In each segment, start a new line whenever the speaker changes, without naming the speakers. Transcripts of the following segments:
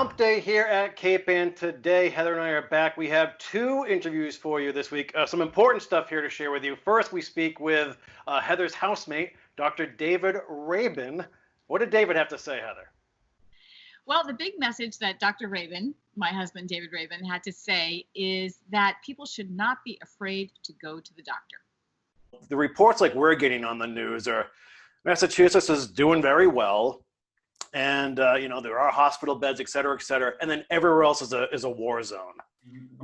Hump Day here at Cape Ann today. Heather and I are back. We have two interviews for you this week. Some important stuff here to share with you. First, we speak with Heather's housemate, Dr. David Rabin. What did David have to say, Heather?
Well, the big message that Dr. Rabin, my husband David Rabin, had to say is that people should not be afraid to go to the doctor.
The reports like we're getting on the news are Massachusetts is doing very well. And, there are hospital beds, et cetera, and then everywhere else is a war zone.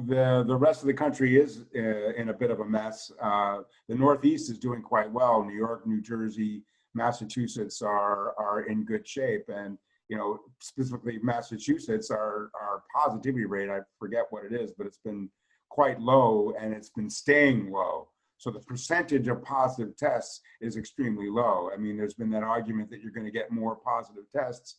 The rest of the country is in a bit of a mess. The Northeast is doing quite well. New York, New Jersey, Massachusetts are in good shape. And, specifically Massachusetts, our positivity rate, I forget what it is, but it's been quite low and it's been staying low. So the percentage of positive tests is extremely low. I mean, there's been that argument that you're going to get more positive tests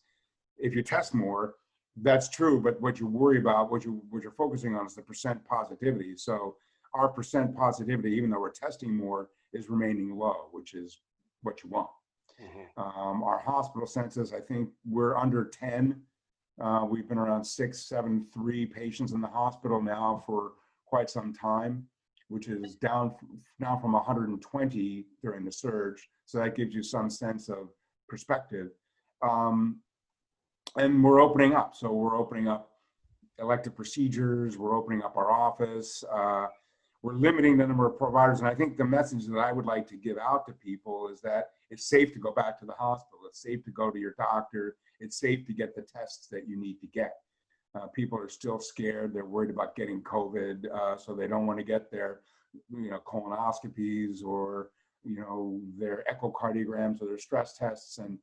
if you test more. That's true, but what you worry about, what you're focusing on is the percent positivity. So our percent positivity, even though we're testing more, is remaining low, which is what you want. Mm-hmm. Our hospital census, I think we're under 10. We've been around 673 patients in the hospital now for quite some time, which is down now from 120 during the surge. So that gives you some sense of perspective. And we're opening up. So we're opening up elective procedures. We're opening up our office. We're limiting the number of providers. And I think the message that I would like to give out to people is that it's safe to go back to the hospital. It's safe to go to your doctor. It's safe to get the tests that you need to get. People are still scared. They're worried about getting COVID, so they don't want to get their, colonoscopies or, their echocardiograms or their stress tests. And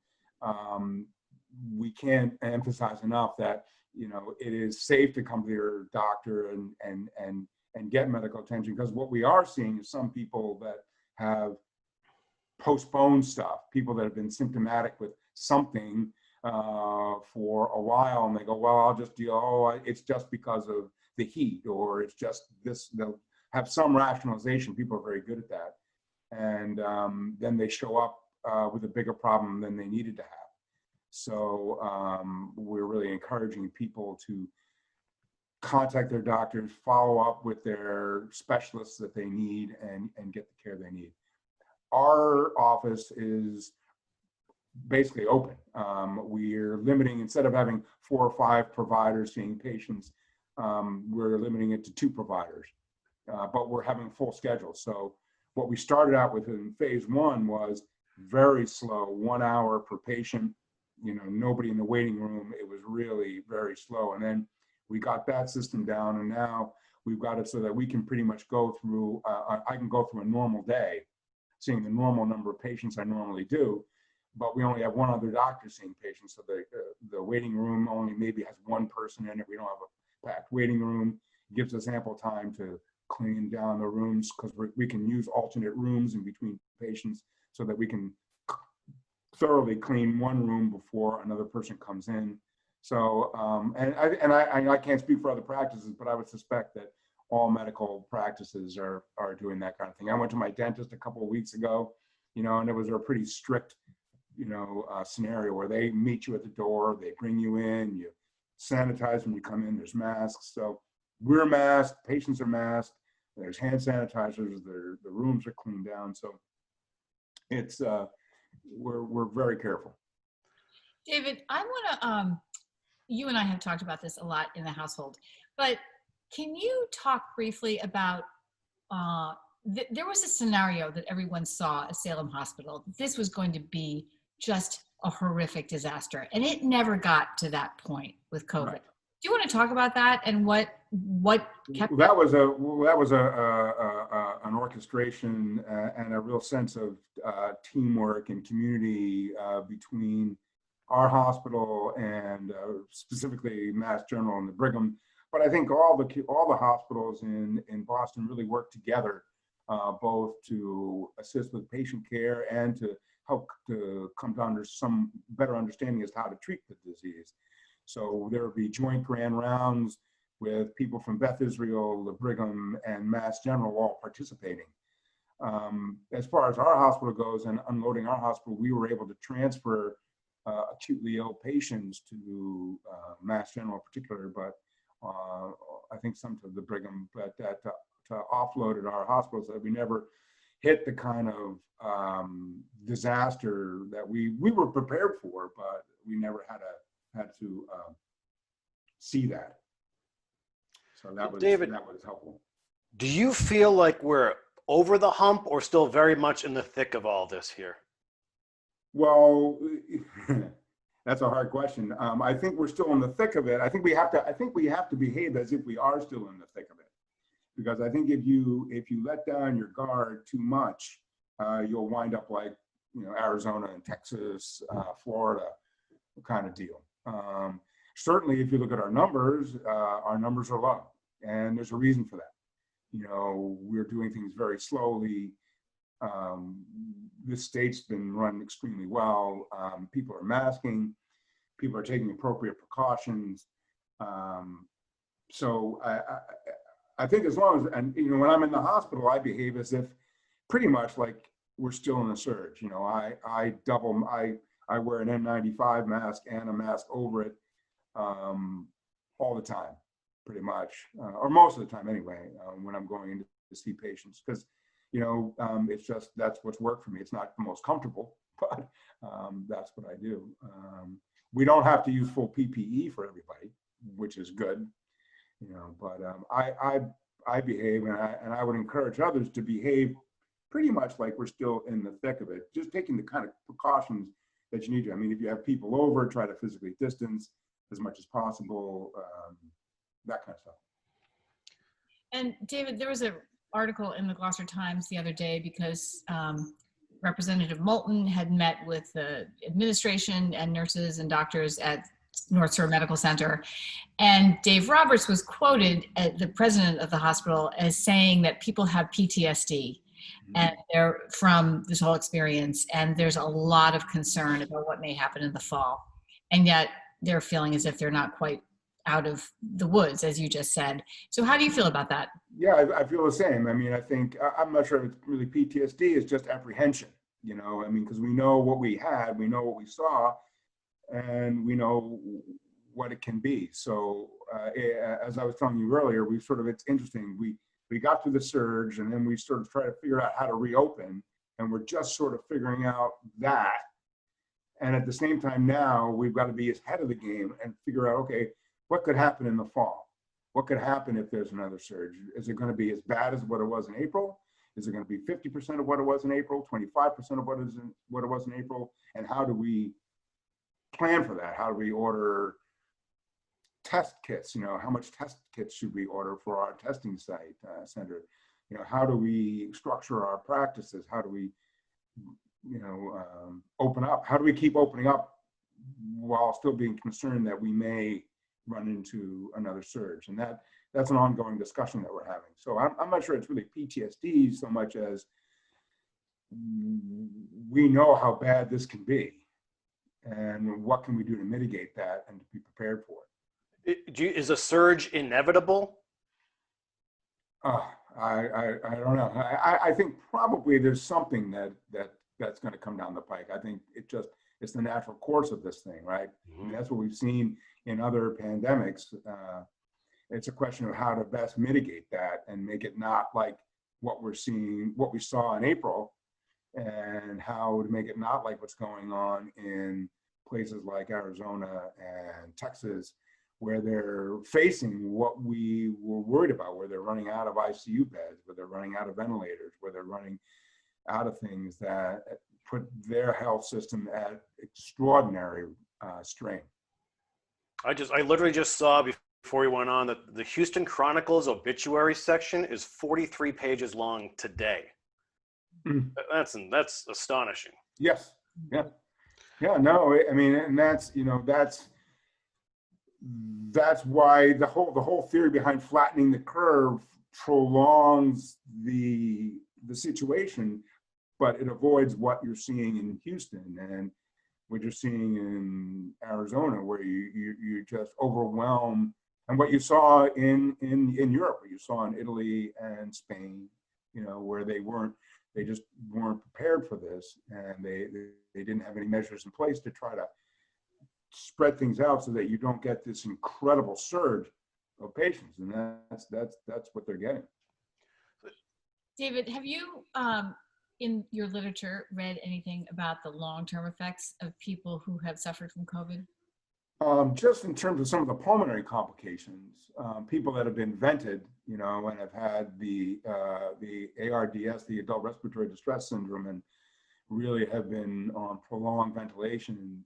we can't emphasize enough that, it is safe to come to your doctor and get medical attention, because what we are seeing is some people that have postponed stuff, people that have been symptomatic with something for a while, and they go, well, I'll just deal, it's just because of the heat, or it's just this. They'll have some rationalization. People are very good at that. And then they show up with a bigger problem than they needed to have. So we're really encouraging people to contact their doctors, follow up with their specialists that they need, and get the care they need. Our office is basically open. We're limiting, instead of having 4 or 5 providers seeing patients, we're limiting it to 2 providers, but we're having a full schedule. So what we started out with in phase 1 was very slow, 1 hour per patient, nobody in the waiting room. It was really very slow. And then we got that system down, and now we've got it so that we can pretty much go through, I can go through a normal day, seeing the normal number of patients I normally do, but we only have 1 other doctor seeing patients. So the waiting room only maybe has 1 person in it. We don't have a packed waiting room. It gives us ample time to clean down the rooms, because we can use alternate rooms in between patients so that we can thoroughly clean 1 room before another person comes in. So, I can't speak for other practices, but I would suspect that all medical practices are doing that kind of thing. I went to my dentist a couple of weeks ago, and it was a pretty strict, scenario where they meet you at the door, they bring you in, you sanitize when you come in, there's masks. So we're masked, patients are masked, there's hand sanitizers, the rooms are cleaned down. So it's, we're very careful.
David, I want to, you and I have talked about this a lot in the household, but can you talk briefly about, there was a scenario that everyone saw at Salem Hospital. This was going to be just a horrific disaster, and it never got to that point with COVID. Right. Do you want to talk about that and what kept
that was an orchestration and a real sense of teamwork and community between our hospital and specifically Mass General and the Brigham. But I think all the hospitals in Boston really work together, both to assist with patient care and to help to come to some better understanding as to how to treat the disease. So there would be joint grand rounds with people from Beth Israel, the Brigham, and Mass General all participating. As far as our hospital goes and unloading our hospital, we were able to transfer acutely ill patients to Mass General in particular, but I think some to the Brigham, but that to offload at our hospitals, that we never hit the kind of disaster that we were prepared for, but we never had to see that. So that was
David,
that was helpful.
do you feel like we're over the hump or still very much in the thick of all this here?
Well, that's a hard question. I think we're still in the thick of it. I think we have to behave as if we are still in the thick of it, because I think if you let down your guard too much, you'll wind up like Arizona and Texas, Florida kind of deal. Certainly, if you look at our numbers are low, and there's a reason for that. We're doing things very slowly. This state's been run extremely well. People are masking. People are taking appropriate precautions. So I think as long as, and when I'm in the hospital, I behave as if pretty much like we're still in a surge. I wear an N95 mask and a mask over it all the time, pretty much, or most of the time anyway, when I'm going in to see patients, because it's just, that's what's worked for me. It's not the most comfortable, but that's what I do. We don't have to use full PPE for everybody, which is good, but I behave, and I would encourage others to behave pretty much like we're still in the thick of it, just taking the kind of precautions that you need to. I mean, if you have people over, try to physically distance as much as possible, that kind of stuff.
And David, there was an article in the Gloucester Times the other day because Representative Moulton had met with the administration and nurses and doctors at North Shore Medical Center. And Dave Roberts was quoted as the president of the hospital as saying that people have PTSD and they're from this whole experience. And there's a lot of concern about what may happen in the fall. And yet they're feeling as if they're not quite out of the woods, as you just said. So how do you feel about that?
Yeah, I feel the same. I mean, I think, I'm not sure if it's really PTSD, it's just apprehension, because we know what we had, we know what we saw, and we know what it can be. So as I was telling you earlier, it's interesting. We got through the surge, and then we sort of try to figure out how to reopen, and we're just sort of figuring out that. And at the same time now, we've got to be ahead of the game and figure out, okay, what could happen in the fall? What could happen if there's another surge? Is it going to be as bad as what it was in April? Is it going to be 50% of what it was in April, 25% of what it was in April? And how do we plan for that? How do we order test kits? How much test kits should we order for our testing center? How do we structure our practices? How do we, open up? How do we keep opening up while still being concerned that we may run into another surge? And that's an ongoing discussion that we're having. So I'm not sure it's really PTSD so much as we know how bad this can be, and what can we do to mitigate that and to be prepared for it.
Is a surge inevitable?
I don't know. I think probably there's something that's going to come down the pike. I think it's the natural course of this thing, right?
Mm-hmm.
I mean, that's what we've seen in other pandemics. It's a question of how to best mitigate that and make it not like what we saw in April, and how to make it not like what's going on in places like Arizona and Texas, where they're facing what we were worried about, where they're running out of ICU beds, where they're running out of ventilators, where they're running out of things that put their health system at extraordinary strain.
I literally just saw before we went on that the Houston Chronicle's obituary section is 43 pages long today. Mm. That's astonishing.
Yes. Yeah. Yeah. No. I mean, and that's why the whole theory behind flattening the curve prolongs the situation, but it avoids what you're seeing in Houston and what you're seeing in Arizona, where you just overwhelm, and what you saw in Europe, what you saw in Italy and Spain, where they just weren't prepared for this, and they didn't have any measures in place to try to spread things out so that you don't get this incredible surge of patients, and that's what they're getting.
David, have you, in your literature, read anything about the long-term effects of people who have suffered from COVID?
Just in terms of some of the pulmonary complications, people that have been vented, and have had the ARDS, the adult respiratory distress syndrome, and really have been on prolonged ventilation.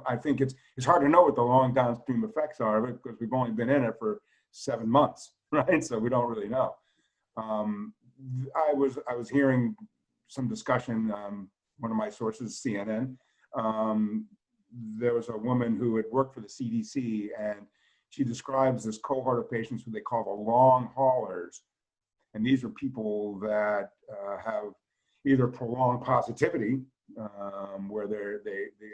I think it's hard to know what the long downstream effects are of it because we've only been in it for 7 months, right? So we don't really know. I was hearing some discussion. One of my sources, CNN. There was a woman who had worked for the CDC, and she describes this cohort of patients who they call the long haulers. And these are people that have either prolonged positivity, where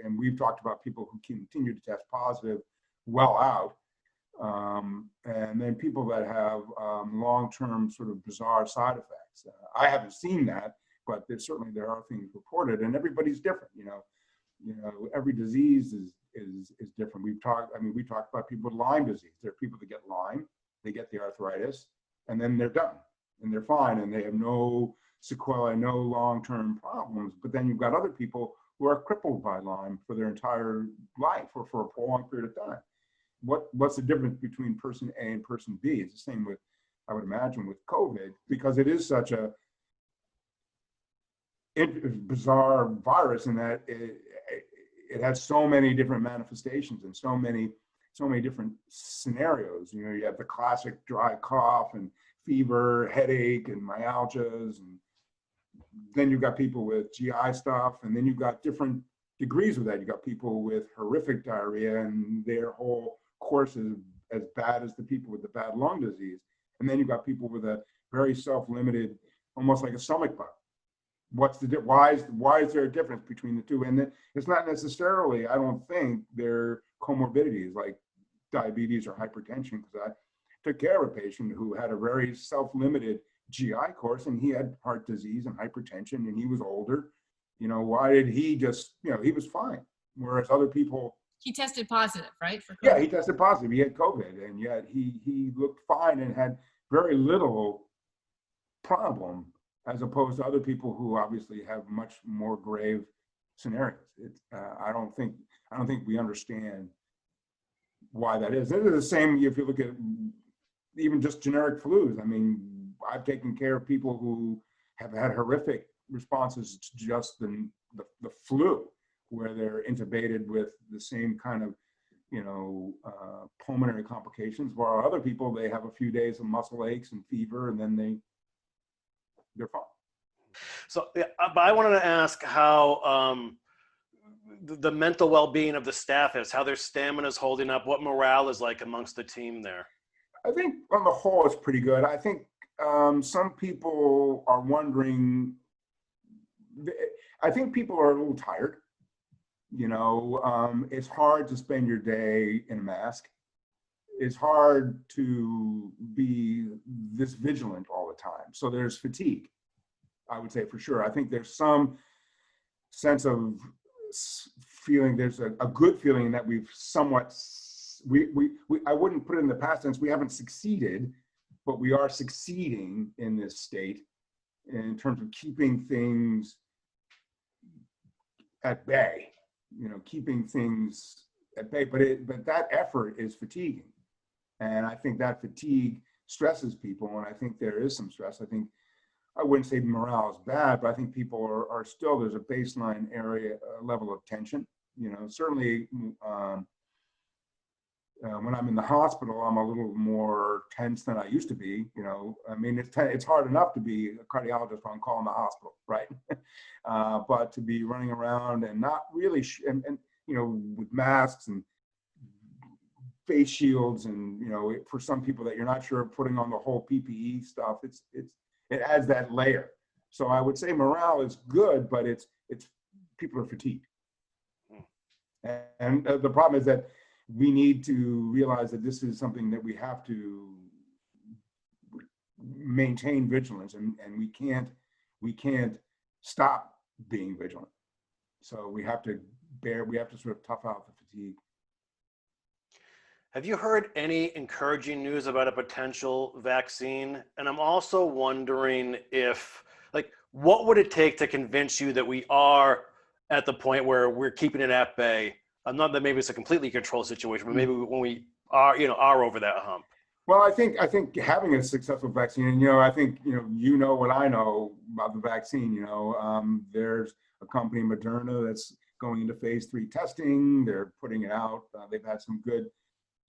and we've talked about people who continue to test positive well out, and then people that have long-term sort of bizarre side effects. I haven't seen that, but there are things reported, and everybody's different, every disease is different. We talked about people with Lyme disease. There are people that get Lyme, they get the arthritis, and then they're done, and they're fine, and they have no sequelae, no long-term problems. But then you've got other people who are crippled by Lyme for their entire life or for a prolonged period of time. What's the difference between person A and person B? It's the same with, I would imagine, with COVID, because it is such a bizarre virus in that it has so many different manifestations and so many different scenarios. You have the classic dry cough and fever, headache, and myalgias, and then you've got people with GI stuff, and then you've got different degrees of that. You've got people with horrific diarrhea, and their whole course is as bad as the people with the bad lung disease. And then you've got people with a very self-limited, almost like a stomach bug. Why is there a difference between the two? And it's not necessarily, I don't think, they're comorbidities like diabetes or hypertension, because I took care of a patient who had a very self-limited GI course, and he had heart disease and hypertension, and he was older. Why did he just, he was fine. Whereas other people. He
tested positive, right? For COVID.
Yeah, he tested positive. He had COVID, and yet he looked fine and had very little problem, as opposed to other people who obviously have much more grave scenarios. I don't think we understand why that is. It is the same if you look at even just generic flus. I mean, I've taken care of people who have had horrific responses to just the flu, where they're intubated with the same kind of, pulmonary complications, while other people, they have a few days of muscle aches and fever, and then they're fine.
So, but I wanted to ask how the mental well-being of the staff is, how their stamina is holding up, what morale is like amongst the team there.
I think on the whole, it's pretty good. I think some people are wondering, I think people are a little tired. It's hard to spend your day in a mask. It's hard to be this vigilant all the time. So there's fatigue, I would say, for sure. I think there's some sense of feeling, there's a good feeling that we've somewhat, I wouldn't put it in the past tense, we haven't succeeded, but we are succeeding in this state in terms of keeping things at bay, keeping things at bay, but that effort is fatiguing. And I think that fatigue stresses people, and I think there is some stress. I wouldn't say morale is bad, but I think people are still, there's a baseline area level of tension. Certainly when I'm in the hospital, I'm a little more tense than I used to be. It's hard enough to be a cardiologist on call in the hospital, right? But to be running around and not really, with masks and face shields, and for some people that you're not sure of, putting on the whole PPE stuff, it adds that layer. So I would say morale is good, but it's people are fatigued. And the problem is that we need to realize that this is something that we have to maintain vigilance, and we can't stop being vigilant. So we have to we have to sort of tough out the fatigue.
Have you heard any encouraging news about a potential vaccine? And I'm also wondering if, like, what would it take to convince you that we are at the point where we're keeping it at bay? Not that maybe it's a completely controlled situation, but maybe when we are, are over that hump.
Well, I think having a successful vaccine, and I think what I know about the vaccine. There's a company, Moderna, that's going into phase 3 testing. They're putting it out. They've had some good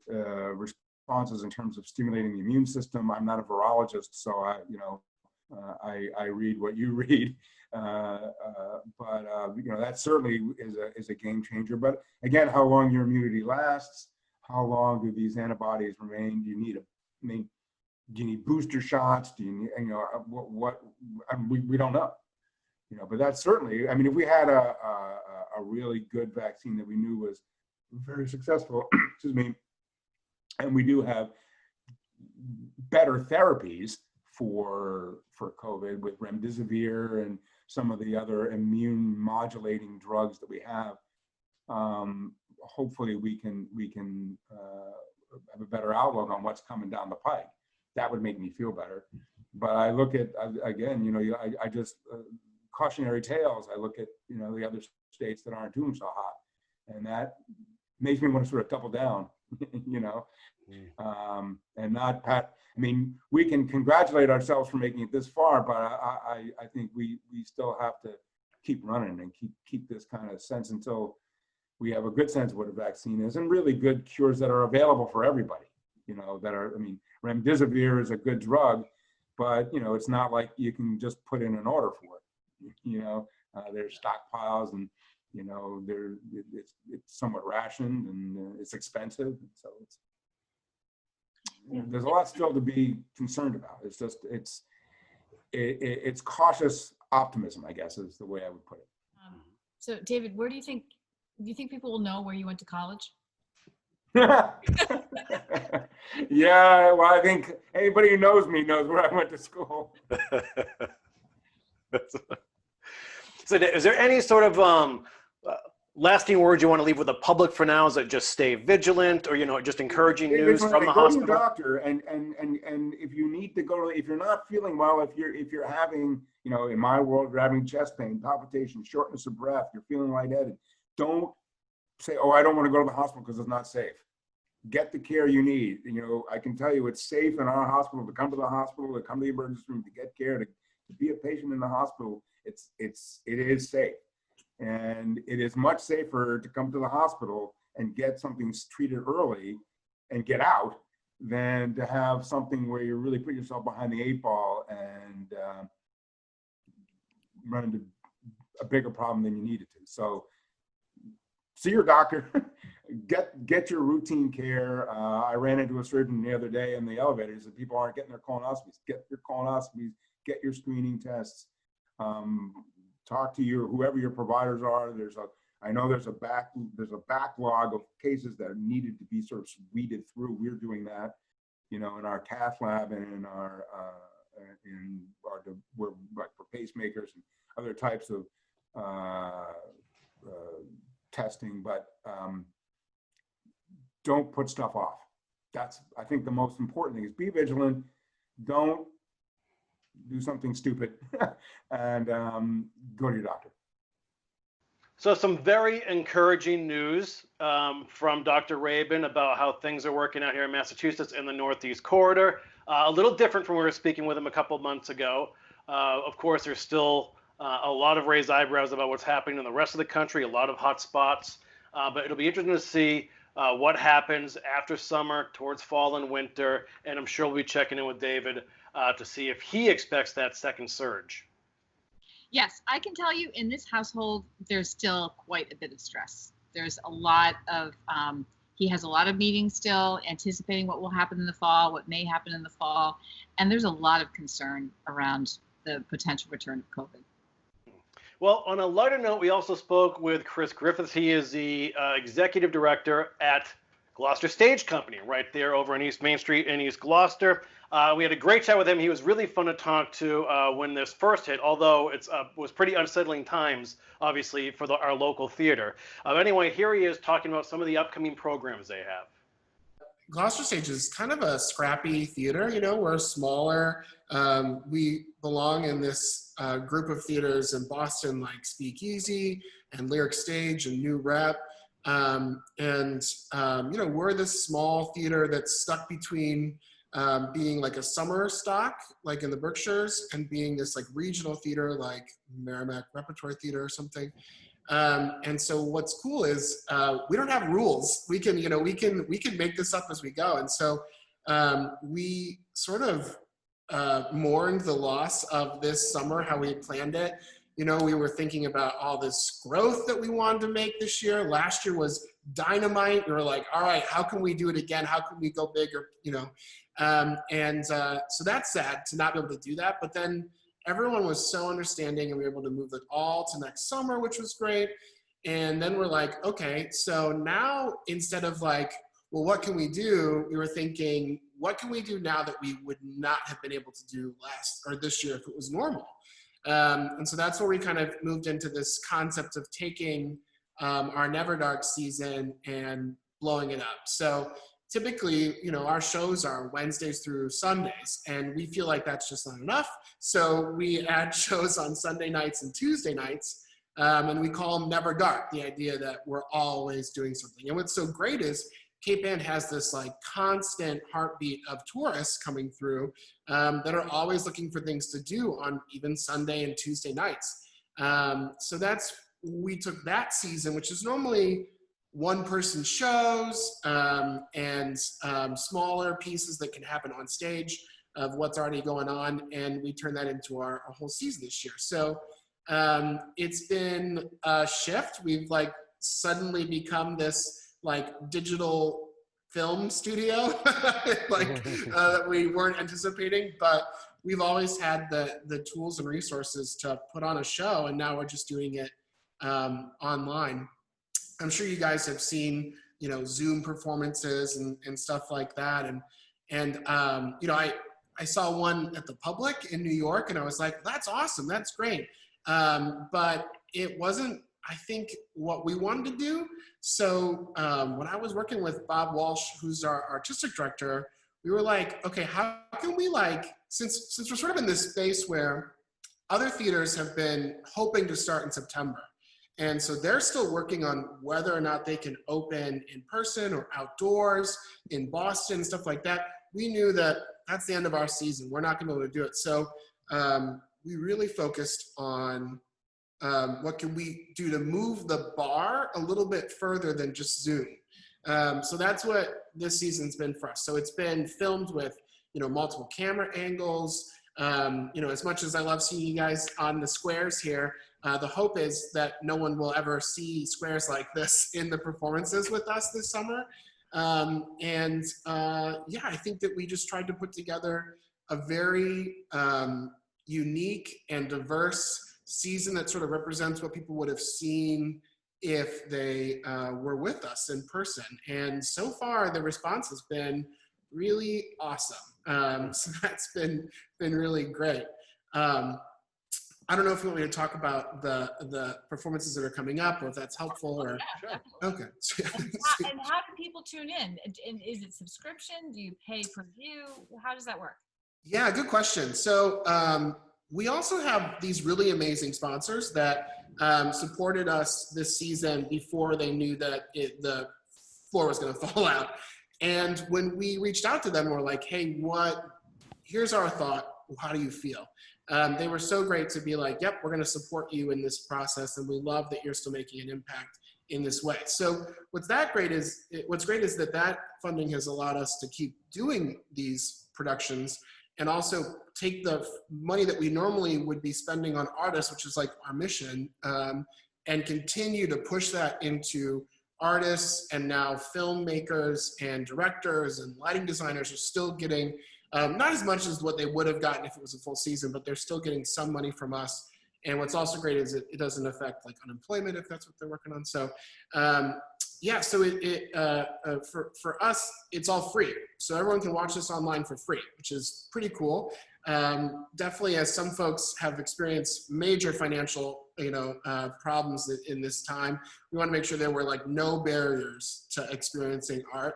responses in terms of stimulating the immune system. I'm not a virologist, so I read what you read, but that certainly is a game changer. But again, how long your immunity lasts, how long do these antibodies remain? Do you need booster shots? Do you need, what we don't know, but that's certainly, if we had a really good vaccine that we knew was very successful, excuse me, and we do have better therapies for COVID with remdesivir and some of the other immune modulating drugs that we have. Hopefully we can have a better outlook on what's coming down the pike. That would make me feel better. But I look at, again, I just cautionary tales. I look at the other states that aren't doing so hot, and that makes me want to sort of double down. And not pat. We can congratulate ourselves for making it this far, but I think we still have to keep running and keep this kind of sense until we have a good sense of what a vaccine is and really good cures that are available for everybody. Remdesivir is a good drug, but it's not like you can just put in an order for it. There's stockpiles, and it's somewhat rationed, and it's expensive. So there's a lot still to be concerned about. It's just it's cautious optimism, I guess, is the way I would put it.
So David, do you think people will know where you went to college?
Yeah, well, I think anybody who knows me knows where I went to school.
So is there any sort of lasting words you want to leave with the public for now? Is it just stay vigilant, or just encouraging news from the hospital?
Go to your doctor, and if you need to go, if you're not feeling well, if you're having, in my world, you're having chest pain, palpitations, shortness of breath, you're feeling lightheaded, don't say, oh, I don't want to go to the hospital because it's not safe. Get the care you need. I can tell you it's safe in our hospital to come to the hospital, to come to the emergency room, to get care, to be a patient in the hospital. It is safe. And it is much safer to come to the hospital and get something treated early and get out than to have something where you really put yourself behind the 8 ball and run into a bigger problem than you needed to. So see your doctor, get your routine care. I ran into a surgeon the other day in the elevator. He said people aren't getting their colonoscopies. Get your colonoscopies, get your screening tests. Talk to whoever your providers are. I know there's a backlog of cases that needed to be sort of weeded through. We're doing that, in our cath lab and in our we're like for pacemakers and other types of testing, but don't put stuff off. That's, I think, the most important thing is be vigilant. Don't do something stupid and go to your doctor.
So some very encouraging news from Dr. Rabin about how things are working out here in Massachusetts in the Northeast Corridor. A little different from when we were speaking with him a couple of months ago. Of course, there's still a lot of raised eyebrows about what's happening in the rest of the country, a lot of hot spots. But it'll be interesting to see what happens after summer, towards fall and winter. And I'm sure we'll be checking in with David to see if he expects that second surge.
Yes, I can tell you in this household, there's still quite a bit of stress. There's a lot of, he has a lot of meetings still, anticipating what will happen in the fall, what may happen in the fall. And there's a lot of concern around the potential return of COVID.
Well, on a lighter note, we also spoke with Chris Griffith. He is the executive director at Gloucester Stage Company, right there over on East Main Street in East Gloucester. We had a great chat with him. He was really fun to talk to when this first hit, although it was pretty unsettling times, obviously, for our local theater. Anyway, here he is talking about some of the upcoming programs they have.
Gloucester Stage is kind of a scrappy theater, you know, we're smaller. We belong in this group of theaters in Boston like Speakeasy and Lyric Stage and New Rep. You know, we're this small theater that's stuck between being like a summer stock, like in the Berkshires, and being this like regional theater like Merrimack Repertory Theater or something. And so what's cool is we don't have rules. We can, you know, we can make this up as we go. And so we sort of mourned the loss of this summer, how we had planned it. You know, we were thinking about all this growth that we wanted to make this year. Last year was dynamite. We were like, all right, how can we do it again? How can we go bigger? You know, so that's sad to not be able to do that. But then everyone was so understanding, and we were able to move it all to next summer, which was great. And then we're like, okay, so now instead of like, well, what can we do? We were thinking, what can we do now that we would not have been able to do this year if it was normal? And so that's where we kind of moved into this concept of taking our Never Dark season and blowing it up. So typically, you know, our shows are Wednesdays through Sundays, and we feel like that's just not enough. So we add shows on Sunday nights and Tuesday nights, and we call them Never Dark, the idea that we're always doing something. And what's so great is Cape Ann has this like constant heartbeat of tourists coming through that are always looking for things to do on even Sunday and Tuesday nights. So we took that season, which is normally one-person shows and smaller pieces that can happen on stage of what's already going on, and we turned that into our whole season this year. So it's been a shift. We've like suddenly become this like digital film studio that we weren't anticipating, but we've always had the tools and resources to put on a show, and now we're just doing it online. I'm sure you guys have seen, you know, Zoom performances and stuff like that. And you know, I saw one at the Public in New York, and I was like, that's awesome, that's great. But it wasn't, I think, what we wanted to do. So when I was working with Bob Walsh, who's our artistic director, we were like, okay, how can we like, since we're sort of in this space where other theaters have been hoping to start in September, and so they're still working on whether or not they can open in person or outdoors in Boston, stuff like that. We knew that that's the end of our season. We're not going to be able to do it. So we really focused on what can we do to move the bar a little bit further than just Zoom. So that's what this season's been for us. So it's been filmed with, you know, multiple camera angles. You know, as much as I love seeing you guys on the squares here, the hope is that no one will ever see squares like this in the performances with us this summer. Yeah, I think that we just tried to put together a very unique and diverse season that sort of represents what people would have seen if they were with us in person. And so far, the response has been really awesome. So that's been really great. I don't know if you want me to talk about the performances that are coming up, or if that's helpful, or okay.
And how do people tune in? And is it subscription? Do you pay per view? How does that work?
Yeah, good question. So we also have these really amazing sponsors that supported us this season before they knew that the floor was going to fall out. And when we reached out to them, we're like, hey, here's our thought. How do you feel? They were so great to be like, yep, we're going to support you in this process, and we love that you're still making an impact in this way. So what's great is that funding has allowed us to keep doing these productions, and also take the money that we normally would be spending on artists, which is like our mission, and continue to push that into artists, and now filmmakers and directors and lighting designers are still getting not as much as what they would have gotten if it was a full season, but they're still getting some money from us. And what's also great is it doesn't affect like unemployment if that's what they're working on. So yeah, so for us, it's all free. So everyone can watch this online for free, which is pretty cool. Definitely, as some folks have experienced major financial, problems in this time, we want to make sure there were like no barriers to experiencing art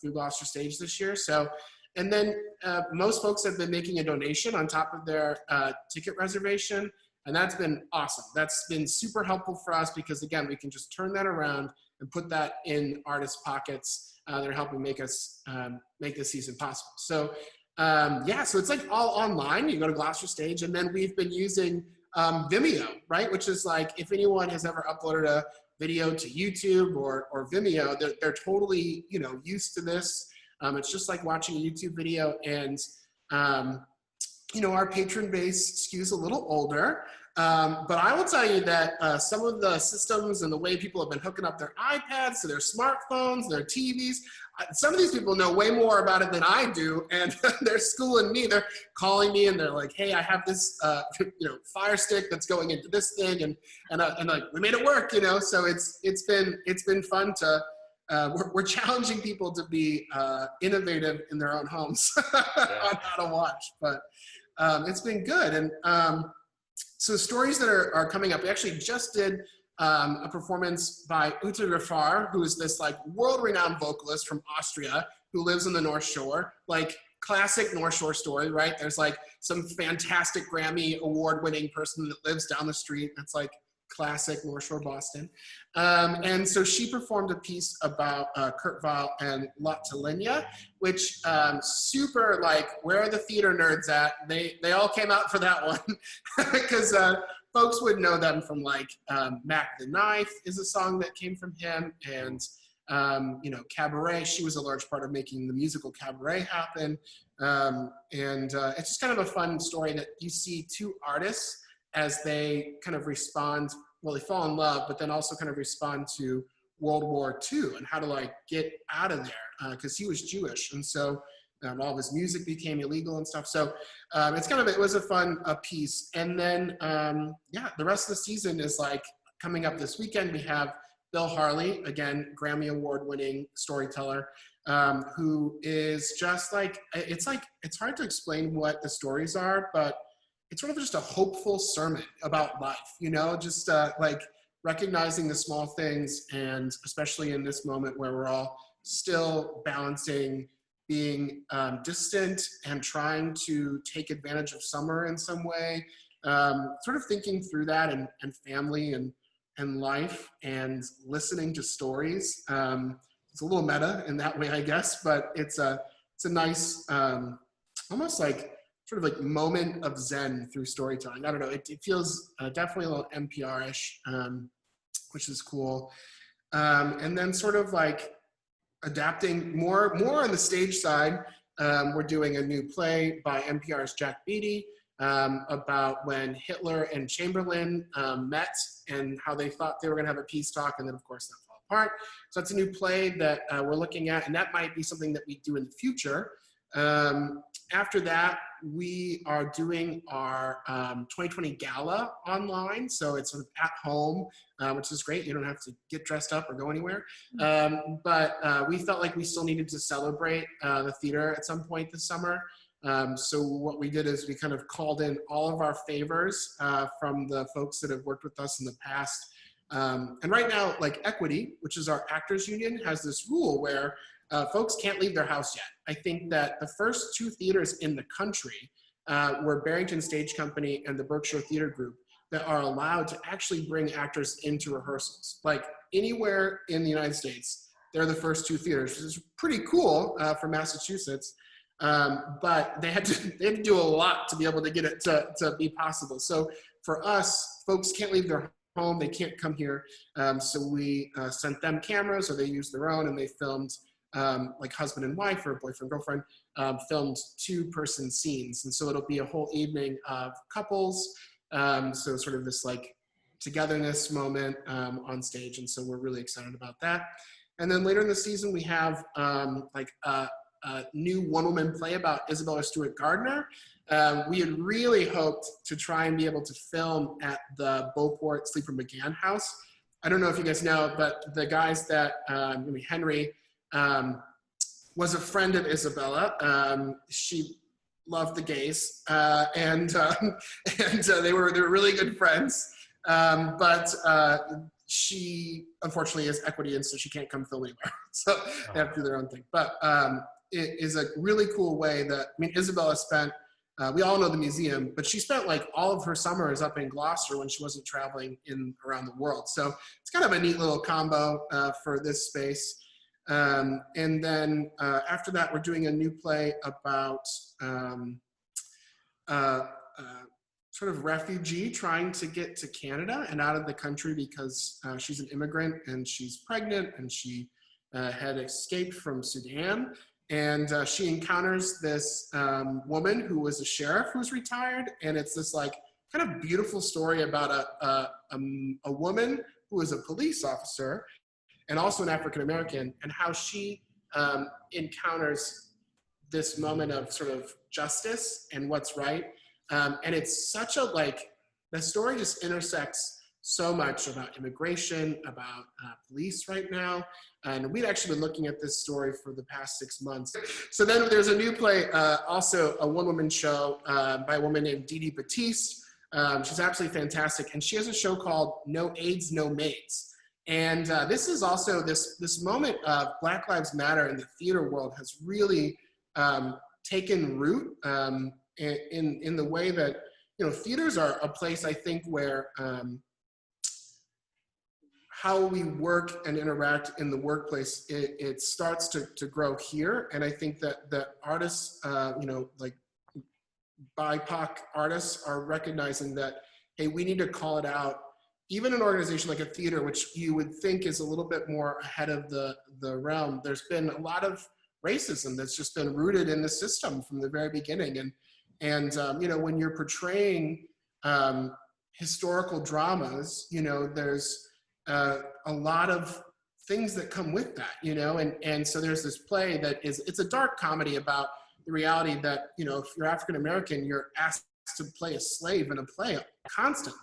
through Gloucester Stage this year. So, and then most folks have been making a donation on top of their ticket reservation, and that's been awesome. That's been super helpful for us because again, we can just turn that around and put that in artists' pockets. They're helping make us make this season possible. So yeah, so it's like all online. You go to Gloucester Stage, and then we've been using Vimeo, right? Which is like, if anyone has ever uploaded a video to YouTube or Vimeo, they're totally, used to this. It's just like watching a YouTube video, and our patron base skews a little older. But I will tell you that some of the systems and the way people have been hooking up their iPads to their smartphones, their TVs, some of these people know way more about it than I do, and they're schooling me. They're calling me and they're like, "Hey, I have this, Fire Stick that's going into this thing, and like we made it work, So it's been fun to. We're challenging people to be innovative in their own homes on how to watch, but it's been good. And so stories that are coming up, we actually just did a performance by Ute Rafar, who is this like world-renowned vocalist from Austria who lives on the North Shore, like classic North Shore story, right? There's like some fantastic Grammy award-winning person that lives down the street. That's like classic North Shore Boston. And so she performed a piece about Kurt Weill and Lot to Linya, which super like, where are the theater nerds at? They all came out for that one because folks would know them from like Mac the Knife is a song that came from him, and Cabaret. She was a large part of making the musical Cabaret happen. And it's just kind of a fun story that you see two artists as they kind of respond, well, they fall in love, but then also kind of respond to World War II and how to like get out of there, because he was Jewish. And so all of his music became illegal and stuff. So it was a fun piece. And then, the rest of the season is like coming up this weekend. We have Bill Harley, again, Grammy Award winning storyteller, who is just like, it's hard to explain what the stories are, but it's sort of just a hopeful sermon about life, just like recognizing the small things, and especially in this moment where we're all still balancing being distant and trying to take advantage of summer in some way, sort of thinking through that and family and life and listening to stories. It's a little meta in that way, I guess, but it's a nice, almost like sort of like moment of Zen through storytelling. I don't know, it feels definitely a little NPR-ish, which is cool. And then sort of like adapting more on the stage side. We're doing a new play by NPR's Jack Beatty about when Hitler and Chamberlain met and how they thought they were gonna have a peace talk, and then of course that fell apart. So that's a new play that we're looking at, and that might be something that we do in the future. After that, we are doing our 2020 gala online. So it's sort of at home, which is great. You don't have to get dressed up or go anywhere. But we felt like we still needed to celebrate the theater at some point this summer. So what we did is we kind of called in all of our favors from the folks that have worked with us in the past. And right now, like Equity, which is our actors union, has this rule where folks can't leave their house yet. I think that the first two theaters in the country were Barrington Stage Company and the Berkshire Theater Group that are allowed to actually bring actors into rehearsals. Like anywhere in the United States, they're the first two theaters, which is pretty cool for Massachusetts. But they had to do a lot to be able to get it to be possible. So for us, folks can't leave their home, they can't come here. So we sent them cameras, or they used their own, and they filmed like husband and wife or boyfriend, girlfriend, filmed two-person scenes. And so it'll be a whole evening of couples. So sort of this like togetherness moment on stage. And so we're really excited about that. And then later in the season, we have like a new one-woman play about Isabella Stewart Gardner. We had really hoped to try and be able to film at the Beauport Sleeper McGann house. I don't know if you guys know, but the guys that, Henry was a friend of Isabella. She loved the gays, and they were really good friends. But she unfortunately has equity, and so she can't come film anywhere. So they have to do their own thing. But it is a really cool way that, Isabella spent, we all know the museum, but she spent like all of her summers up in Gloucester when she wasn't traveling around the world. So it's kind of a neat little combo for this space. And then after that, we're doing a new play about sort of refugee trying to get to Canada and out of the country because she's an immigrant and she's pregnant and she had escaped from Sudan. And she encounters this woman who was a sheriff who's retired. And it's this like kind of beautiful story about a woman who is a police officer and also an African-American, and how she encounters this moment of sort of justice and what's right. And it's such a, the story just intersects so much about immigration, about police right now. And we'd actually been looking at this story for the past 6 months. So then there's a new play, also a one-woman show by a woman named Dee Dee Batiste. She's absolutely fantastic. And she has a show called No AIDS, No Maids. And this is also this moment of Black Lives Matter in the theater world has really taken root in the way that, theaters are a place, I think, where how we work and interact in the workplace, it starts to grow here. And I think that artists, like BIPOC artists are recognizing that, hey, we need to call it out. Even an organization like a theater, which you would think is a little bit more ahead of the realm, there's been a lot of racism that's just been rooted in the system from the very beginning. And when you're portraying historical dramas, there's a lot of things that come with that, and so there's this play it's a dark comedy about the reality that, if you're African-American, you're asked to play a slave in a play constantly.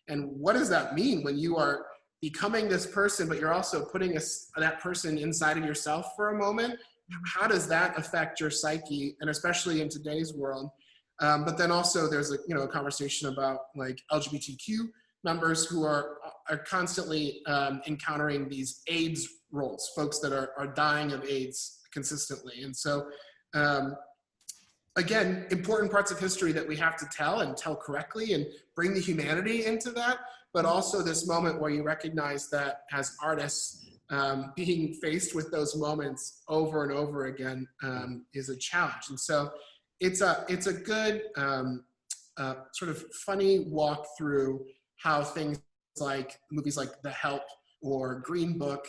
And what does that mean when you are becoming this person, but you're also putting that person inside of yourself for a moment? How does that affect your psyche, and especially in today's world? But then also there's a conversation about like LGBTQ members who are constantly encountering these AIDS roles, folks that are dying of AIDS consistently. And so, again, important parts of history that we have to tell and tell correctly and bring the humanity into that, but also this moment where you recognize that as artists, being faced with those moments over and over again is a challenge. And so it's a good sort of funny walk through how things like movies like The Help or Green Book,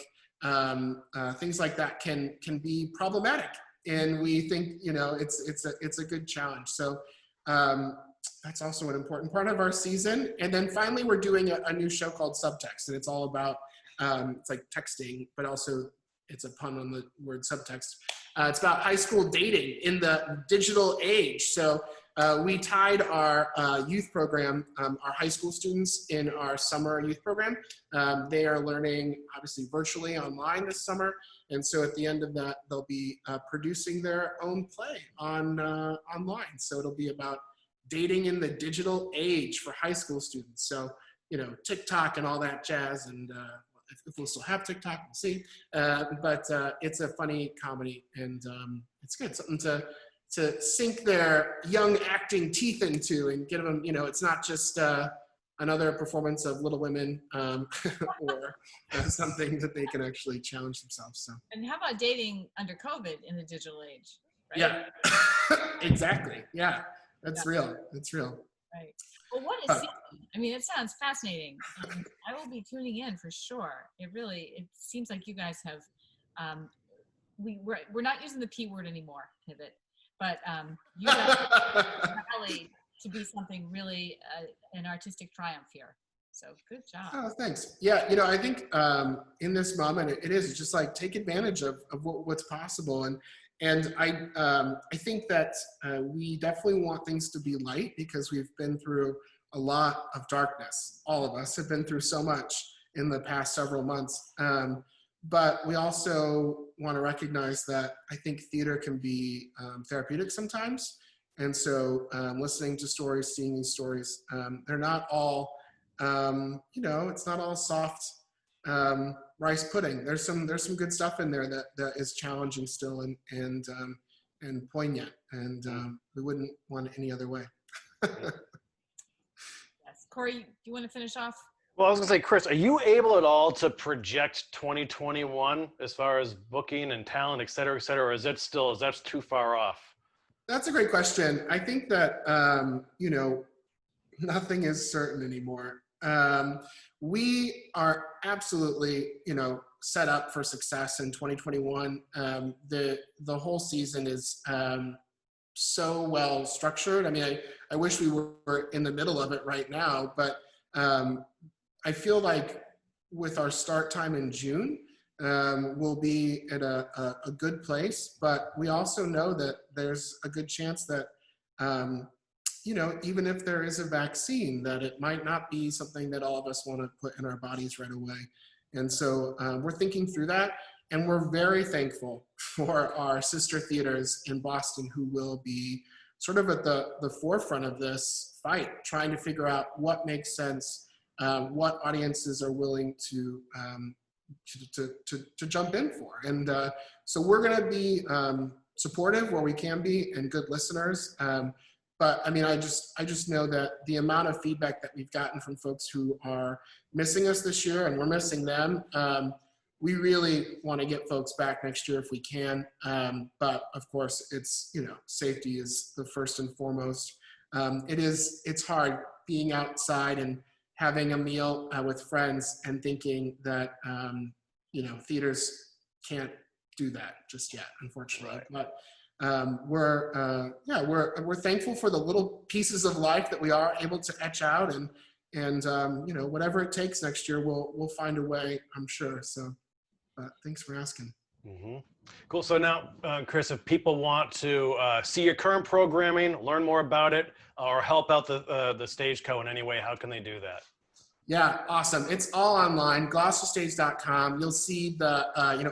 things like that can be problematic. And we think, it's a good challenge. So that's also an important part of our season. And then finally, we're doing a new show called Subtext, and it's all about, it's like texting, but also it's a pun on the word subtext. It's about high school dating in the digital age. So we tied our youth program, our high school students in our summer youth program. They are learning obviously virtually online this summer. And so at the end of that, they'll be producing their own play online. So it'll be about dating in the digital age for high school students. So, TikTok and all that jazz. And if we'll still have TikTok, we'll see. But it's a funny comedy, and it's good. Something to sink their young acting teeth into and get them, it's not just another performance of Little Women or something that they can actually challenge themselves. So.
And how about dating under COVID in the digital age? Right?
Yeah, exactly. Yeah, that's real. That's real.
Right. Well, what a season. I mean, it sounds fascinating. I will be tuning in for sure. It seems like you guys have, we're not using the P word anymore, Pivot, but you guys rallied to be something really an artistic triumph here. So good job.
Oh, thanks. Yeah, I think in this moment, it's just like take advantage of what's possible. And I think that we definitely want things to be light because we've been through a lot of darkness. All of us have been through so much in the past several months. But we also want to recognize that I think theater can be therapeutic sometimes. And so listening to stories, seeing these stories, they're not all, it's not all soft rice pudding. There's some good stuff in there that is challenging still and poignant. And we wouldn't want it any other way.
Yes. Corey, do you want to finish off?
Well, I was going to say, Chris, are you able at all to project 2021 as far as booking and talent, et cetera, or is that too far off?
That's a great question. I think that, nothing is certain anymore. We are absolutely, set up for success in 2021. The whole season is so well structured. I mean, I wish we were in the middle of it right now, but I feel like with our start time in June, we'll be at a good place, but we also know that there's a good chance that, even if there is a vaccine, that it might not be something that all of us want to put in our bodies right away. And so we're thinking through that, and we're very thankful for our sister theaters in Boston who will be sort of at the forefront of this fight, trying to figure out what makes sense, what audiences are willing to jump in for. And so we're going to be supportive where we can be and good listeners. But I mean, I just know that the amount of feedback that we've gotten from folks who are missing us this year and we're missing them, we really want to get folks back next year if we can. But of course, it's, safety is the first and foremost. It's hard being outside and having a meal with friends and thinking that, theaters can't do that just yet, unfortunately. Right. But we're thankful for the little pieces of life that we are able to etch out, and whatever it takes next year, we'll find a way, I'm sure. So, thanks for asking.
Mm-hmm. Cool. So now, Chris, if people want to see your current programming, learn more about it, or help out the Stage Co in any way, how can they do that? Yeah, awesome. It's all online, gloucesterstage.com. You'll see the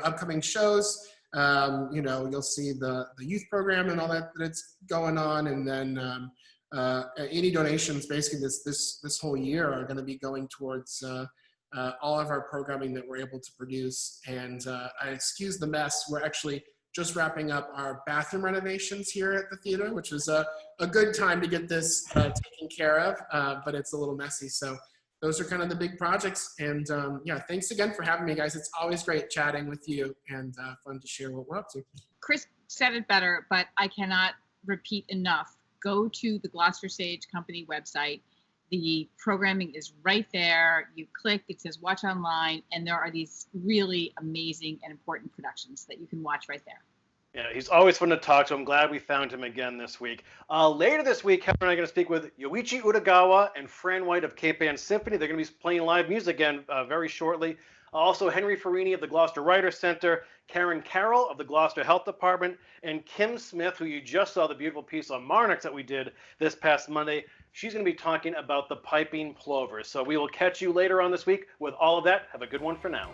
upcoming shows. You'll see the youth program and all that's going on, and then any donations basically this whole year are going to be going towards all of our programming that we're able to produce. And I excuse the mess. We're actually just wrapping up our bathroom renovations here at the theater, which is a good time to get this taken care of, but it's a little messy. So those are kind of the big projects. And thanks again for having me, guys. It's always great chatting with you and fun to share what we're up to.
Chris said it better, but I cannot repeat enough. Go to the Gloucester Stage Company website. The programming is right there. You click, it says watch online, and there are these really amazing and important productions that you can watch right there. Yeah, he's always fun to talk to. I'm glad we found him again this week. Later this week, Heather and I are going to speak with Yoichi Utagawa and Fran White of Cape Ann Symphony. They're going to be playing live music again very shortly. Also, Henry Farini of the Gloucester Writers Center, Karen Carroll of the Gloucester Health Department, and Kim Smith, who you just saw the beautiful piece on Marnix that we did this past Monday. She's going to be talking about the piping plovers. So we will catch you later on this week with all of that. Have a good one for now.